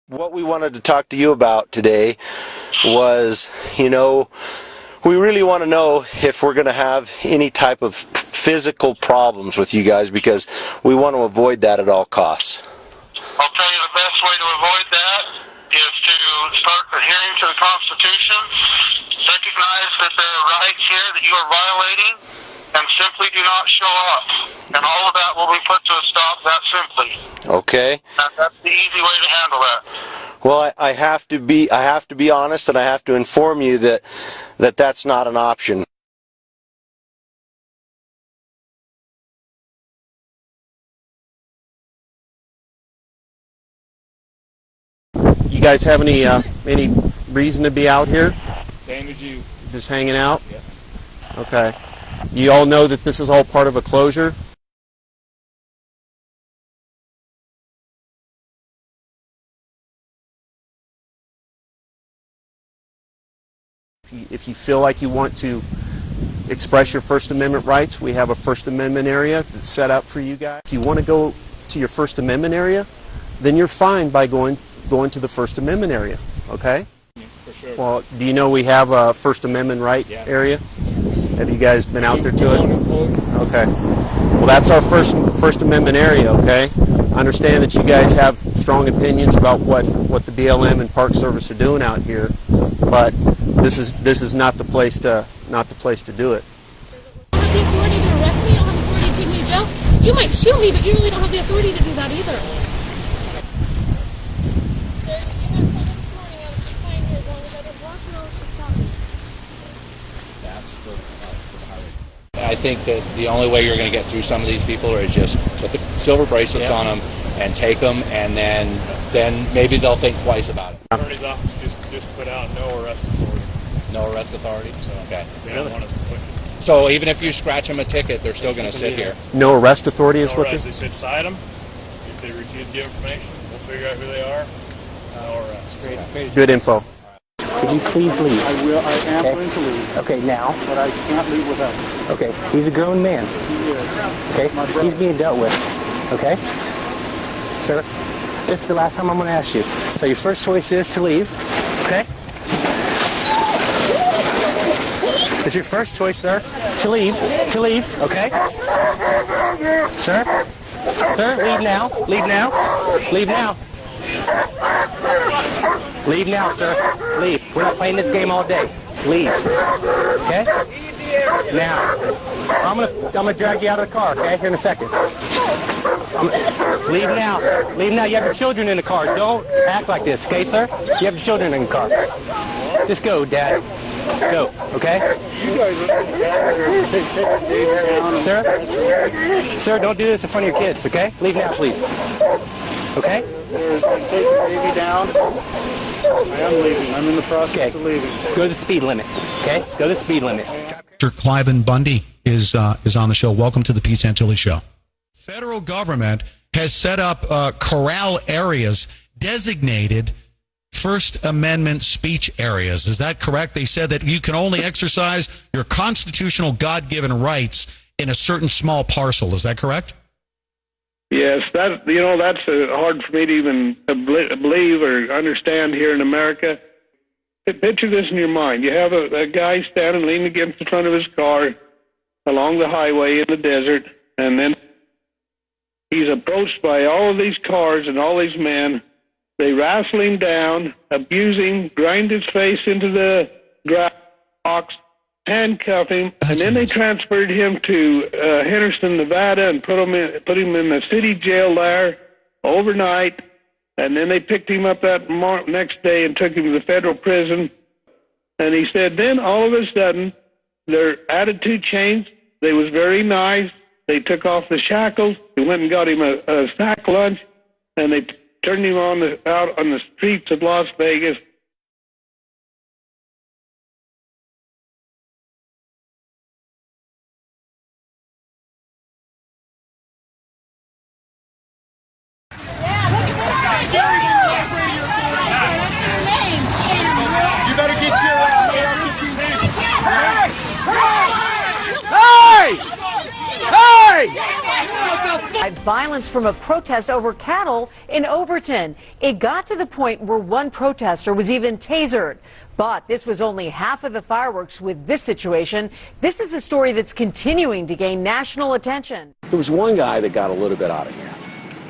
What we wanted to talk to you about today was, we really want to know if we're going to have any type of physical problems with you guys, because we want to avoid that at all costs. I'll tell you the best way to avoid that is to start adhering to the Constitution, recognize that there are rights here that you are violating, and simply do not show up. And all of that will be put to a stop that simply. Okay. That's the easy way to handle that. Well, I have to be honest, and I have to inform you that that's not an option. You guys have any reason to be out here? Same as you. Just hanging out? Yeah. Okay. You all know that this is all part of a closure? If you feel like you want to express your First Amendment rights, we have a First Amendment area that's set up for you guys. If you want to go to your First Amendment area, then you're fine by going to the First Amendment area, okay? For sure. Well, do you know we have a First Amendment right area? Have you guys been out there to it? Okay. Well, that's our First Amendment area, okay? I understand that you guys have strong opinions about what the BLM and Park Service are doing out here, but this is not the place to do it. You don't have the authority to arrest me. You don't have the authority to take me to jail. You might shoot me, but you really don't have the authority to do that either. Sir, you guys told me this morning I was just fine here as long as I didn't walk or she stopped me. That's for the highway. I think that the only way you're going to get through some of these people is just put the silver bracelets on them and take them, and then maybe they'll think twice about it. The attorney's office just put out no arrest authority. No arrest authority? So, okay. They don't want us to push it. So even if you scratch them a ticket, they're still going to sit here? No arrest authority is No what arrest. they... They said cite them. If they refuse to give information, we'll figure out who they are. No arrest. Good info. Could you please leave? I will. I am going to leave. Okay, now. But I can't leave without you. Okay, he's a grown man. He is. Okay, My brother. he's being dealt with. Okay? Sir, this is the last time I'm going to ask you. So your first choice is to leave. Okay? It's your first choice, sir, to leave. To leave, okay? Sir? Sir, leave now. Leave now. Leave now. Leave now, sir. Leave. We're not playing this game all day. Leave. Okay? Now. I'm gonna drag you out of the car, okay? Here in a second. Leave now. Leave now. You have your children in the car. Don't act like this, okay, sir? You have your children in the car. Just go, Dad. Go, okay? You guys are take Sir? Sir, don't do this in front of your kids, okay? Leave now, please. Okay? take the baby down. I am leaving. I'm in the process of leaving. Go to the speed limit, okay? Go to the speed limit. Mr. Cliven Bundy is on the show. Welcome to the Pete Santilli Show. Federal government has set up corral areas designated First Amendment speech areas. Is that correct? They said that you can only exercise your constitutional God-given rights in a certain small parcel. Is that correct? Yes, that's hard for me to even believe or understand here in America. Picture this in your mind. You have a guy standing leaning against the front of his car along the highway in the desert, and then he's approached by all of these cars and all these men. They wrestle him down, abuse him, grind his face into the grass box, handcuff him, and then they transferred him to Henderson, Nevada, and put him in the city jail there overnight. And then they picked him up that next day and took him to the federal prison. And he said then all of a sudden their attitude changed. They was very nice. They took off the shackles. They went and got him a sack lunch, and they turned him out on the streets of Las Vegas. You better get your Hey! Hey! Violence from a protest over cattle in Overton. It got to the point where one protester was even tasered. But this was only half of the fireworks with this situation. This is a story that's continuing to gain national attention. There was one guy that got a little bit out of hand.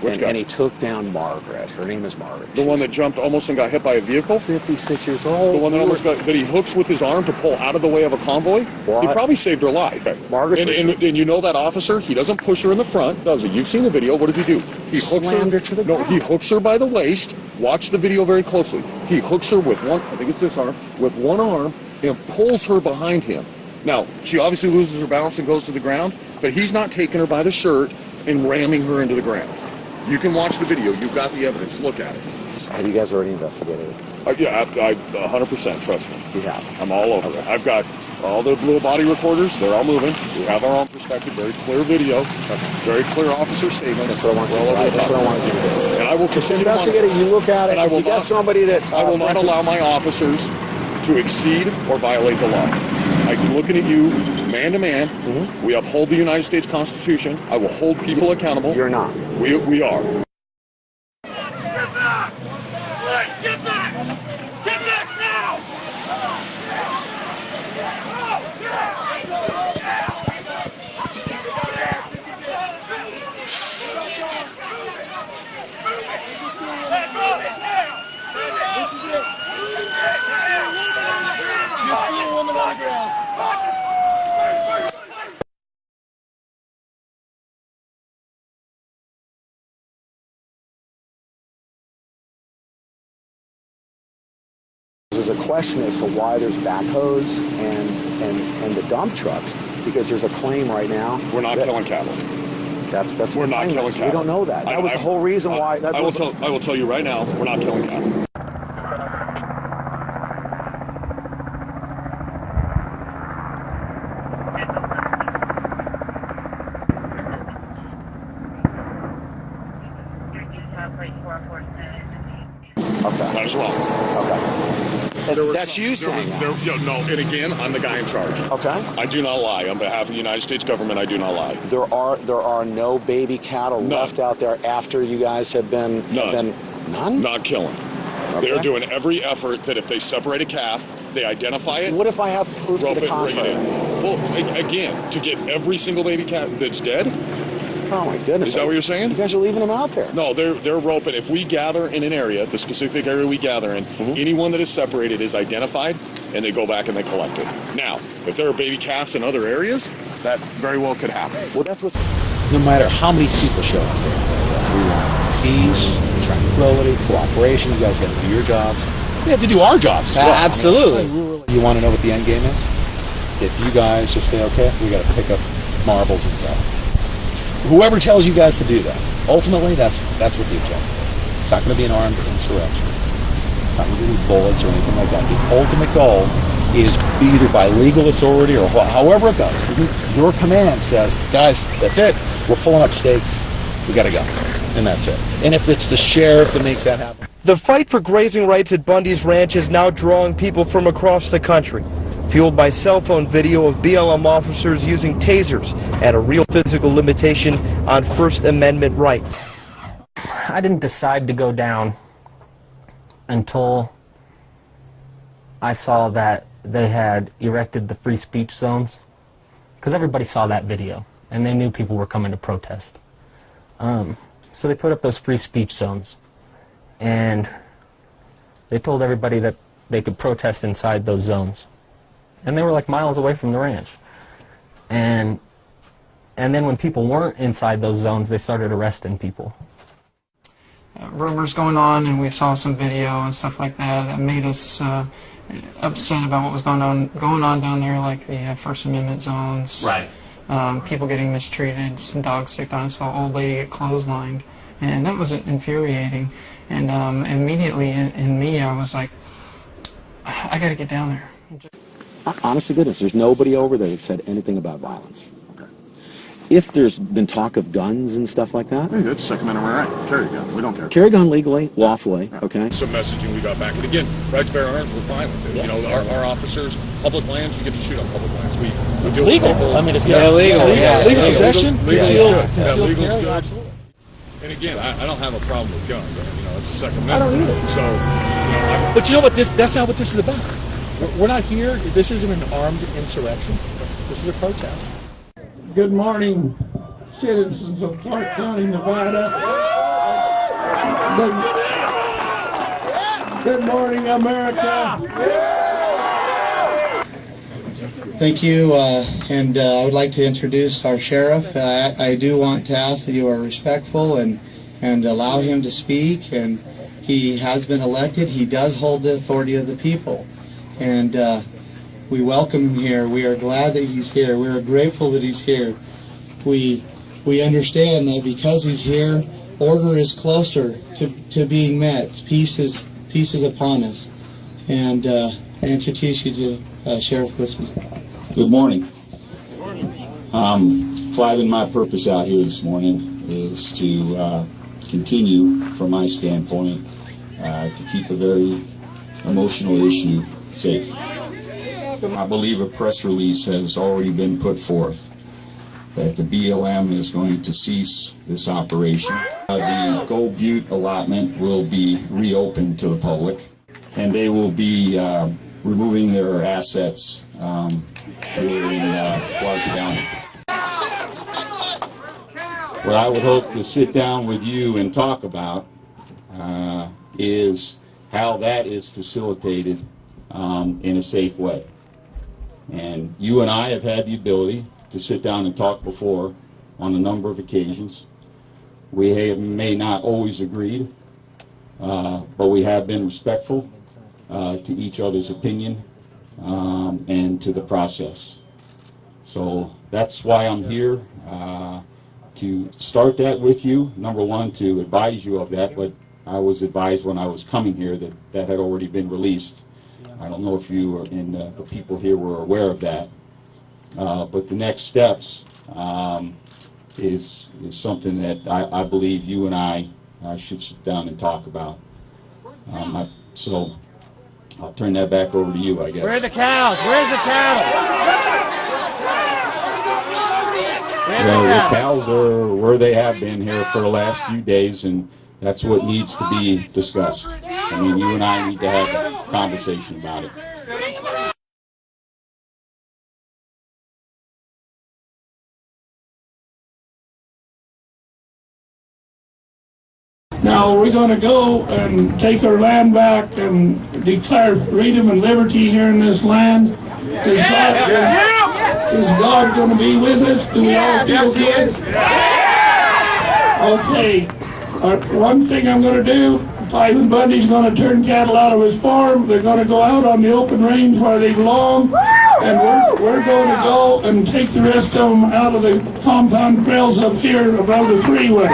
And he took down Margaret. Her name is Margaret. The one that jumped almost and got hit by a vehicle? 56 years old. The one that almost got, that he hooks with his arm to pull out of the way of a convoy? What? He probably saved her life. Margaret. And you know that officer, he doesn't push her in the front, does he? You've seen the video. What does he do? He hooks Slammed her to the ground. He hooks her by the waist. Watch the video very closely. He hooks her with one, I think it's this arm, with one arm and pulls her behind him. Now, she obviously loses her balance and goes to the ground, but he's not taking her by the shirt and ramming her into the ground. You can watch the video. You've got the evidence. Look at it. Have you guys already investigated it? Yeah, I 100%, trust me. You have. I'm all over it. I've got all the little body recorders. They're all moving. We have our own perspective. Very clear video. Very clear officer statement. That's what I want you to do. That's what I want you to do. And I will continue to investigate it. You look at it. And I will you got somebody that... I will not allow my officers to exceed or violate the law. I'm looking at you, man to man. Mm-hmm. We uphold the United States Constitution. I will hold people accountable. You're not. We are. There's a question as to why there's backhoes and the dump trucks, because there's a claim right now. We're not killing cattle. That's we're not killing cattle. We don't know that. That was the whole reason why. I will tell you right now, we're not killing cattle. Okay. That is wrong. Okay. That's you saying that. No, and again, I'm the guy in charge. Okay. I do not lie. On behalf of the United States government, I do not lie. There are no baby cattle left out there after you guys have been... None? Not killing. Okay. They're doing every effort that if they separate a calf, they identify it. What if I have proof to the contrary? Well, again, to get every single baby cat that's dead... Oh my goodness. Is that what you're saying? You guys are leaving them out there. No, they're roping. If we gather in an area, the specific area we gather in, anyone that is separated is identified, and they go back and they collect it. Now, if there are baby calves in other areas, that very well could happen. Well, that's what... No matter how many people show up there, we want peace, tranquility, cooperation. You guys got to do your jobs. We have to do our jobs as well. Absolutely. You want to know what the end game is? If you guys just say, okay, we got to pick up marbles and go. Whoever tells you guys to do that, ultimately, that's what the objective is. It's not going to be an armed insurrection. It's not going to be bullets or anything like that. The ultimate goal is either by legal authority or however it goes. Your command says, guys, that's it. We're pulling up stakes. We got to go. And that's it. And if it's the sheriff that makes that happen. The fight for grazing rights at Bundy's Ranch is now drawing people from across the country, fueled by cell phone video of BLM officers using tasers and a real physical limitation on First Amendment rights. I didn't decide to go down until I saw that they had erected the free speech zones, because everybody saw that video and they knew people were coming to protest. So they put up those free speech zones, and they told everybody that they could protest inside those zones. And they were like miles away from the ranch. And then when people weren't inside those zones, they started arresting people. Rumors going on, and we saw some video and stuff like that made us upset about what was going on down there, like the First Amendment zones. Right. People getting mistreated, some dogs sick on, saw an old lady get clotheslined, and that was infuriating. And immediately in me, I was like, I got to get down there. Honest to goodness, there's nobody over there that said anything about violence. Okay. if there's been talk of guns and stuff like that. Hey, that's Second Amendment right. Carry a gun. We don't care. Carry a gun legally, lawfully, okay? Some messaging we got back. And again, right to bear arms, we're fine with it. You know, our officers, public lands, you get to shoot on public lands. We deal Legal. with people. I mean, if you have legal possession, legal's good. And again, I don't have a problem with guns. I mean, you know, it's a Second Amendment. I don't either. So, you know, but you know what? That's not what this is about. We're not here. This isn't an armed insurrection. This is a protest. Good morning, citizens of Clark County, Nevada. Good morning, America. Thank you, and I would like to introduce our sheriff. I do want to ask that you are respectful and allow him to speak. And he has been elected. He does hold the authority of the people, and we welcome him here. We are glad that he's here. We are grateful that he's here. We understand that because he's here, order is closer to being met. Peace is upon us. And I introduce you to Sheriff Glisby. Good morning. Clive, and my purpose out here this morning is to continue, from my standpoint, to keep a very emotional issue safe. I believe a press release has already been put forth that the BLM is going to cease this operation. The Gold Butte allotment will be reopened to the public, and they will be removing their assets here in Clark County. What I would hope to sit down with you and talk about is how that is facilitated in a safe way. And you and I have had the ability to sit down and talk before on a number of occasions. We may not always agreed, but we have been respectful to each other's opinion and to the process. So that's why I'm here, to start that with you. Number one, to advise you of that, but I was advised when I was coming here that that had already been released. I don't know if you and the people here were aware of that. But the next steps is something that I believe you and I should sit down and talk about. So I'll turn that back over to you, I guess. Where are the cows? Where's the cattle? The cows are where they have been here for the last few days, and that's what needs to be discussed. I mean, you and I need to have a conversation about it. Now we're going to go and take our land back and declare freedom and liberty here in this land. Is God going to be with us? Do we all feel good? Okay. One thing I'm going to do, Clive and Bundy's going to turn cattle out of his farm. They're going to go out on the open range where they belong. And we're going to go and take the rest of them out of the compound trails up here above the freeway.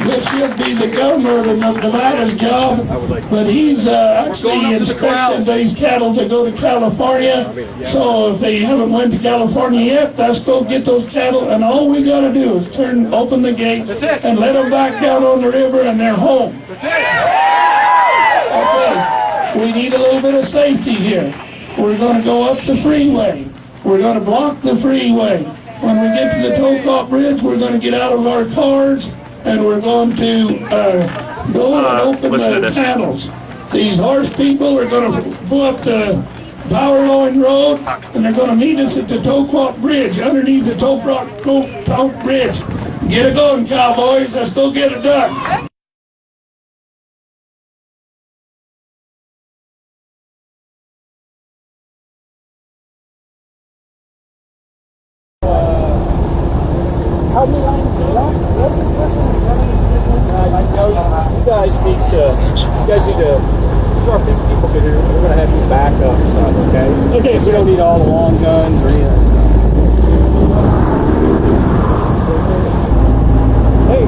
This should be the governor of Nevada's job, but he's actually inspected these cattle to go to California. So if they haven't went to California yet, let's go get those cattle, and all we got to do is open the gate and let them back down on the river, and they're home. Okay, we need a little bit of safety here. We're going to go up the freeway. We're going to block the freeway. When we get to the Tocop Bridge, we're going to get out of our cars, and we're going to go and open the channels. These horse people are going to pull up the Power Lowing Road, and they're going to meet us at the Tocop Bridge, underneath the Tocop Bridge. Get it going, cowboys. Let's go get it done. How many lines do you want? You guys need to, our people get here, we're going to have you back up and stuff, okay? Okay, so we don't need all the long guns or anything. Hey,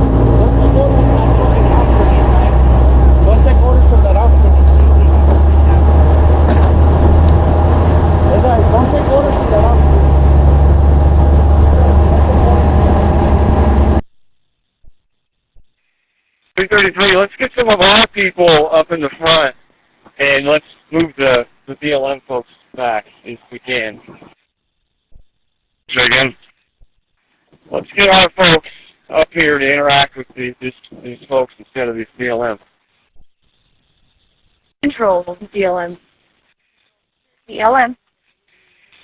don't take orders from that officer. Hey guys, don't take orders from that officer. 333, let's get some of our people up in the front, and let's move the BLM folks back if we can. Say again? Let's get our folks up here to interact with these folks instead of these BLM. Control BLM. BLM.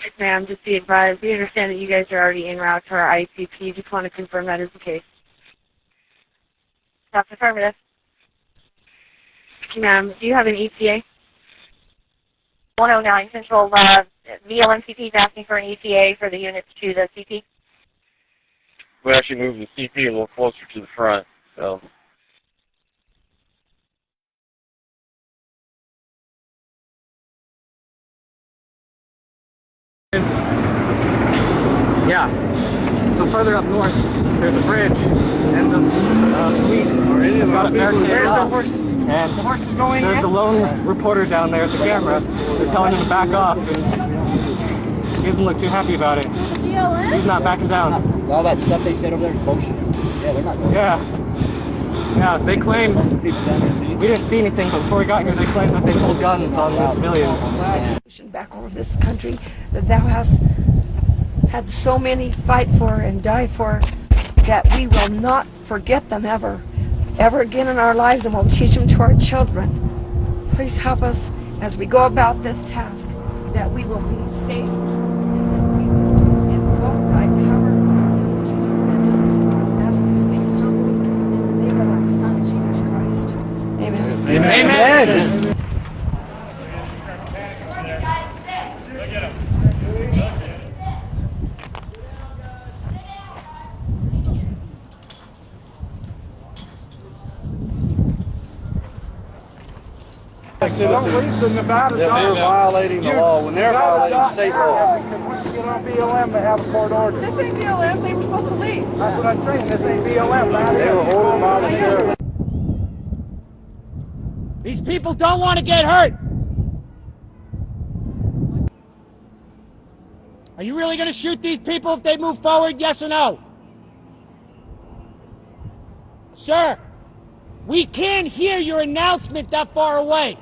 Yes, ma'am. Just be advised. We understand that you guys are already en route to our ICP. Just want to confirm that is the case. That's affirmative. Ma'am, do you have an ETA? 109 Central. BLM CP is asking for an ETA for the units to the CP. We actually moved the CP a little closer to the front, so. Yeah. So further up north, there's a bridge, and the police are in and out. There's the horse. And the horse is going. There's a lone reporter down there at the camera. They're telling him to back off, and he doesn't look too happy about it. He's not backing down. All that stuff they said over there is bullshit. Yeah, they're not going. Yeah. Yeah, they claim we didn't see anything, but before we got here, they claimed that they pulled guns on the civilians. Back over this country that thou hast had so many fight for and die for, that we will not forget them ever again in our lives, and we'll teach them to our children. Please help us as we go about this task, that we will be safe and that we will invoke thy power to defend us. Ask these things humbly in the name of thy Son, Jesus Christ. Amen. Amen. Amen. Don't leave the Nevada. They're violating the law. When they're violating state law. Once you get on BLM, they have a court order. This ain't BLM. They were supposed to leave. That's what I'm saying. This ain't BLM. They were ordered by the sheriff. These people don't want to get hurt. Are you really going to shoot these people if they move forward, yes or no? Sir, we can't hear your announcement that far away.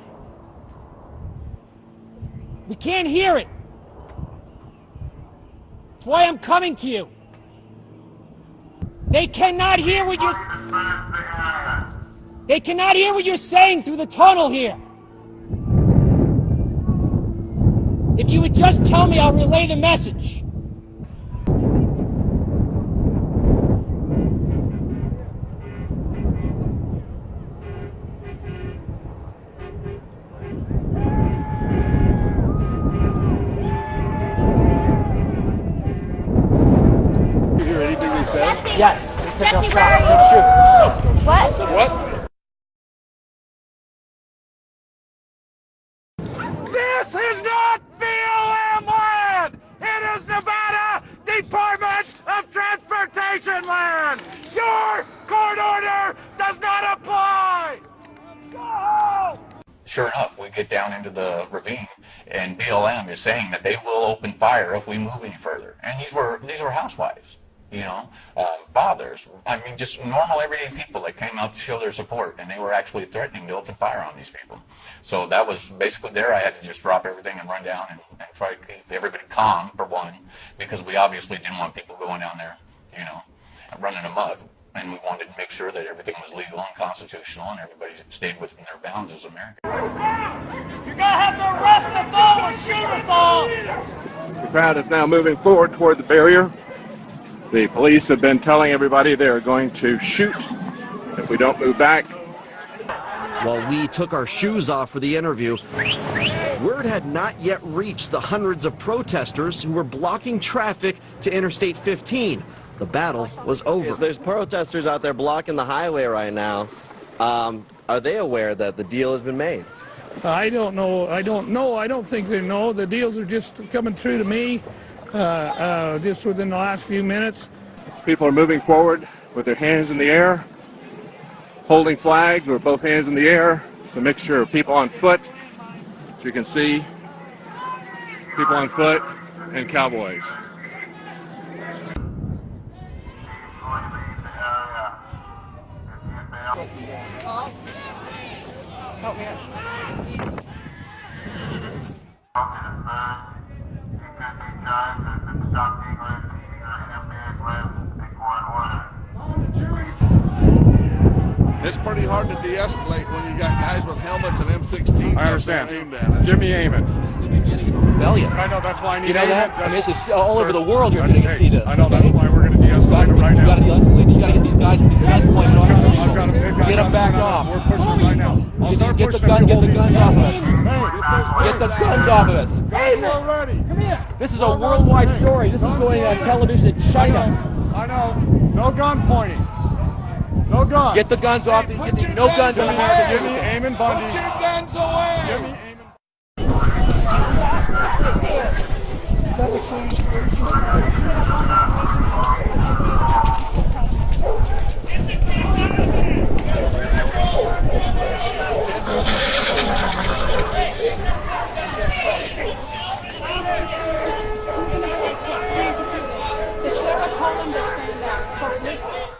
We can't hear it. That's why I'm coming to you. They cannot hear what you're saying through the tunnel here. If you would just tell me, I'll relay the message. Yes. They said they'll stop. Don't shoot. What? Said what? This is not BLM land! It is Nevada Department of Transportation land! Your court order does not apply! Go! Sure enough, we get down into the ravine, and BLM is saying that they will open fire if we move any further. And these were housewives. You know, fathers, I mean, just normal everyday people that came out to show their support, and they were actually threatening to open fire on these people. So that was basically there. I had to just drop everything and run down and try to keep everybody calm, for one, because we obviously didn't want people going down there, you know, running amok, and we wanted to make sure that everything was legal and constitutional and everybody stayed within their bounds as Americans. You're gonna have to arrest us all or shoot us all! The crowd is now moving forward toward the barrier. The police have been telling everybody they're going to shoot if we don't move back. While we took our shoes off for the interview, word had not yet reached the hundreds of protesters who were blocking traffic to Interstate 15. The battle was over. There's protesters out there blocking the highway right now. Are they aware that the deal has been made? I don't know. I don't think they know. The deals are just coming through to me just within the last few minutes. People are moving forward with their hands in the air, holding flags with both hands in the air. It's a mixture of people on foot, as you can see, people on foot, and cowboys. Help me out. It's pretty hard to de-escalate when you got guys with helmets and M16s. I understand. Aimed at us. Give me aiming. This is the beginning of rebellion. I know, that's why I need You know aiming. that? I mean, That's- this is all over the world. You're That's- going to see this. I know, that's why we're going to de-escalate it right You now. got to de-escalate. You got to get these guys with the guns pointed on other people. I've got them. Get them back off. We're pushing them right now. I'll start Get the pushing gun. them. Get the guns off of us. Hey, Get the guns off of us. guys, we're ready. Come here. This is a worldwide story. This is going on television in China. I know. No gun pointing. No guns. Get the guns off. No guns on American Give me citizens. aim and Bundy. Put your guns away. Give me aim and The sheriff told him to stand up. So listen.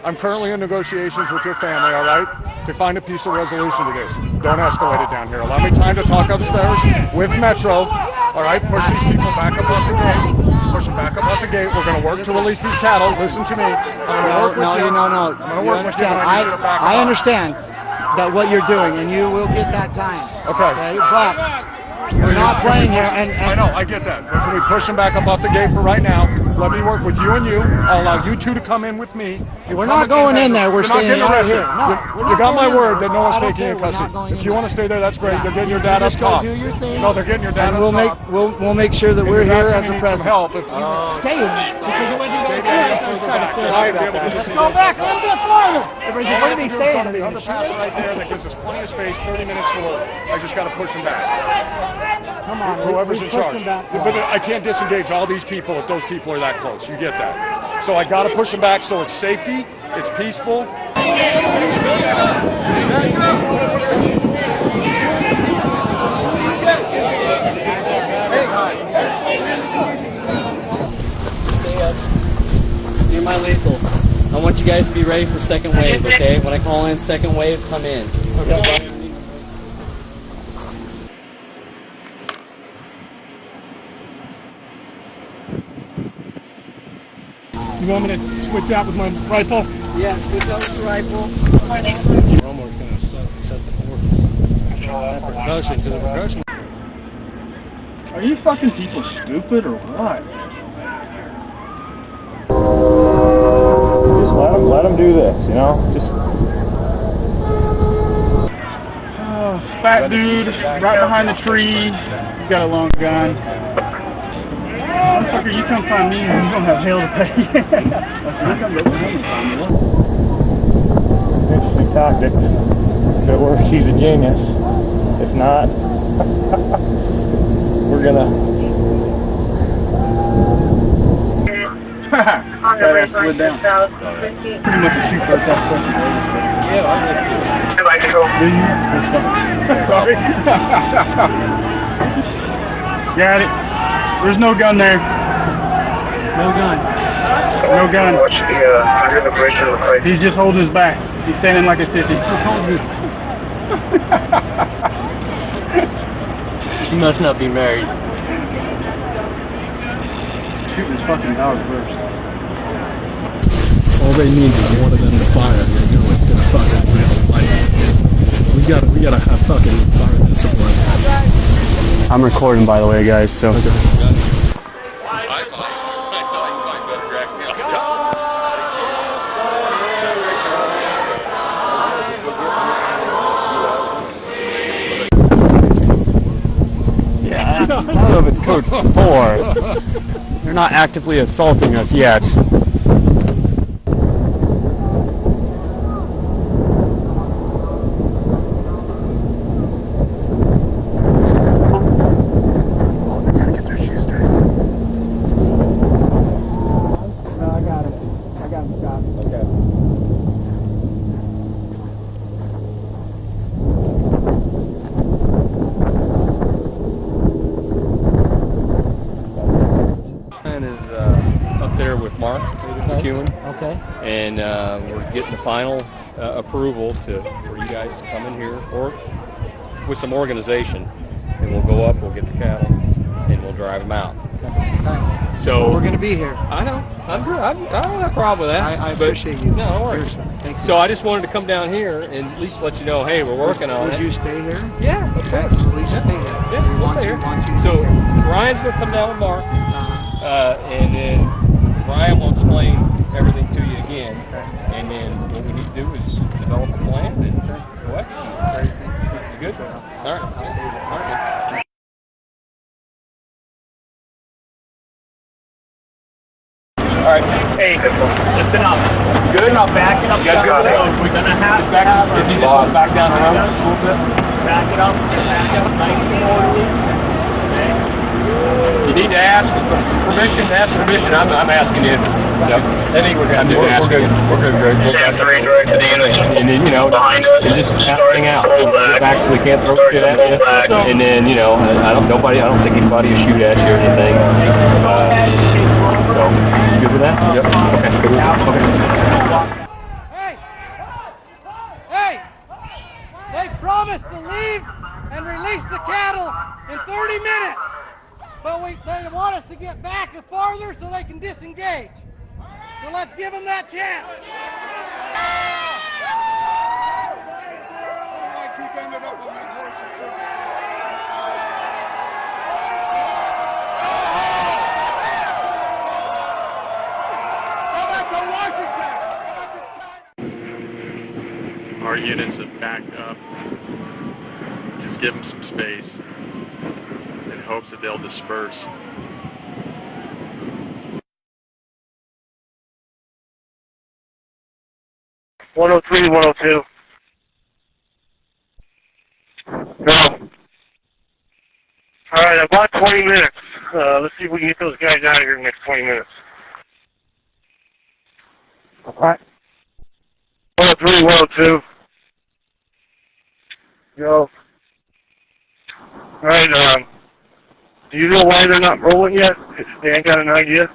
I'm currently in negotiations with your family, all right, to find a peaceful resolution to this. Don't escalate it down here. Allow me time to talk upstairs with Metro, all right? Push these people back up off the gate. Push them back up off the gate. We're going to work to release these cattle. Listen to me. I'm going to work with you. No. I'm going to work with you. I understand that what you're doing, and you will get that time. Okay. But we're not playing here. And I know, I get that. But can we push them back up off the gate for right now? Let me work with you and you. I'll allow you two to come in with me. We're not going in there. We're staying out here. No, You got my word that no one's taking you in custody. If you want to stay there, that's great. They're getting your dad up top. do your thing. No, they're getting your dad And up top. we'll make sure that And we're your here dad's as a gonna need some presence. help if you Say it. Because it wasn't going Let's go back a little bit farther. Everybody's like, what are they saying? The underpass right there that gives us plenty of space, 30 minutes to work. I just got to push them back. Come on. Whoever's we in pushed charge. them back. But I can't disengage all these people if those people are that close. You get that. So I got to push them back so it's safety, it's peaceful. You're my lethal. I want you guys to be ready for second wave, okay? When I call in second wave, come in. Okay. You want me to switch out with my rifle? Yeah, switch out with the rifle. We're almost going to set the forces. Percussion, because the percussion. Are you fucking people stupid or what? Just let them do this, you know? Just Fat dude, right behind the tree. He's got a long gun. Motherfucker, you come find me and you don't have hell to pay. interesting tactic. If it works, he's a genius. If not, we're gonna. That ass slid down. Pretty much a two-part that question. Yeah, I like Do you? Sorry. Got it. There's no gun there. No gun. No gun. He's just holding his back. He's standing like a sissy. He must not be married. Shoot his fucking dog first. All they need is one of them to fire, and they know it's gonna fucking light. We gotta have fucking fire discipline. I'm recording, by the way, guys, so. Yeah, I don't know if it's code 4. They're not actively assaulting us yet. Mark McEwen. Okay. And we're getting the final approval for you guys to come in here, or with some organization, and we'll go up, we'll get the cattle, and we'll drive them out. So we're going to be here. I know. I'm good. I don't have a problem with that. I appreciate you. No, don't worry. Seriously. Thank you. So I just wanted to come down here and at least let you know, hey, we're working on it. Would you stay here? Yeah, of course. Please stay here. Yeah, We we'll want stay you, here. want you So here. Ryan's going to come down with Mark, and then Ryan will explain everything to you again. And then what we need to do is develop a plan and go execute. You good? All right. All right. All right, hey, listen up. Good enough, back it up. We're gonna have to if you just back down the road a little bit. Back it up, nice and orderly. Okay. You need to ask permission. I'm asking you. Yep. I think we're good. We're good. We're good, Greg. And then, behind us, and just hang out. Actually can't throw shit at you. And then, I don't think anybody will shoot at you or anything. So, you good with that? Yep. Okay. Hey! They promised to leave and release the cattle in 30 minutes. But they want us to get back farther so they can disengage. So let's give them that chance. I keep ending up on that horse's shit. Our units have backed up. Just give them some space in hopes that they'll disperse. .103, 102. No. All right, about 20 minutes. Let's see if we can get those guys out of here in the next 20 minutes. All right. 103, 102. Go. All right, do you know why they're not rolling yet? They ain't got an idea?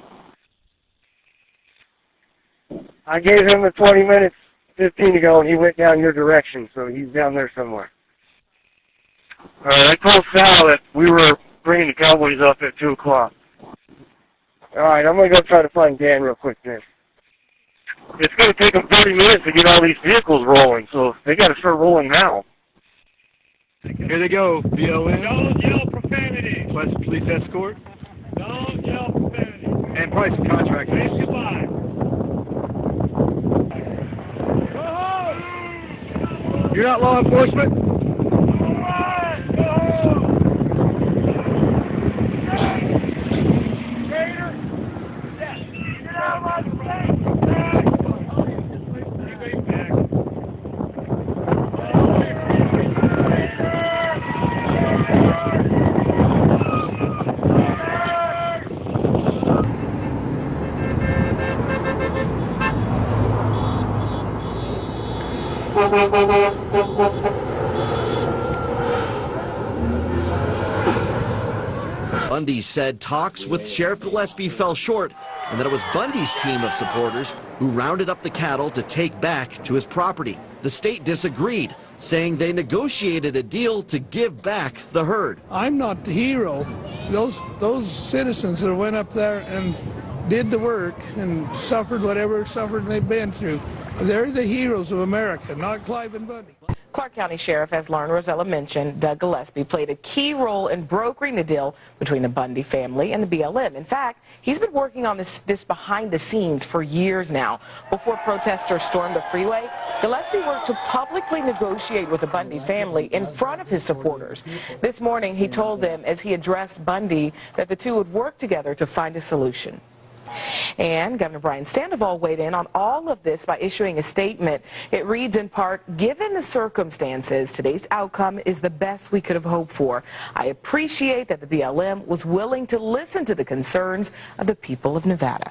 I gave him the 20 minutes 15 ago, and he went down your direction, so he's down there somewhere. All right, I told Sal that we were bringing the Cowboys up at 2 o'clock. All right, I'm going to go try to find Dan real quick then. It's going to take them 30 minutes to get all these vehicles rolling, so they got to start rolling now. Here they go, BLM. Don't yell profanity. West Police Escort. Don't yell profanity. And price and contract. Say goodbye. You're not law enforcement? Bundy said talks with Sheriff Gillespie fell short and that it was Bundy's team of supporters who rounded up the cattle to take back to his property. The state disagreed, saying they negotiated a deal to give back the herd. I'm not the hero. Those citizens that went up there and did the work and suffered whatever suffering they've been through, they're the heroes of America, not Clive and Bundy. Clark County Sheriff, as Lauren Rosella mentioned, Doug Gillespie played a key role in brokering the deal between the Bundy family and the BLM. In fact, he's been working on this behind the scenes for years now. Before protesters stormed the freeway, Gillespie worked to publicly negotiate with the Bundy family in front of his supporters. This morning, he told them as he addressed Bundy that the two would work together to find a solution. And Governor Brian Sandoval weighed in on all of this by issuing a statement. It reads in part, "Given the circumstances, today's outcome is the best we could have hoped for. I appreciate that the BLM was willing to listen to the concerns of the people of Nevada."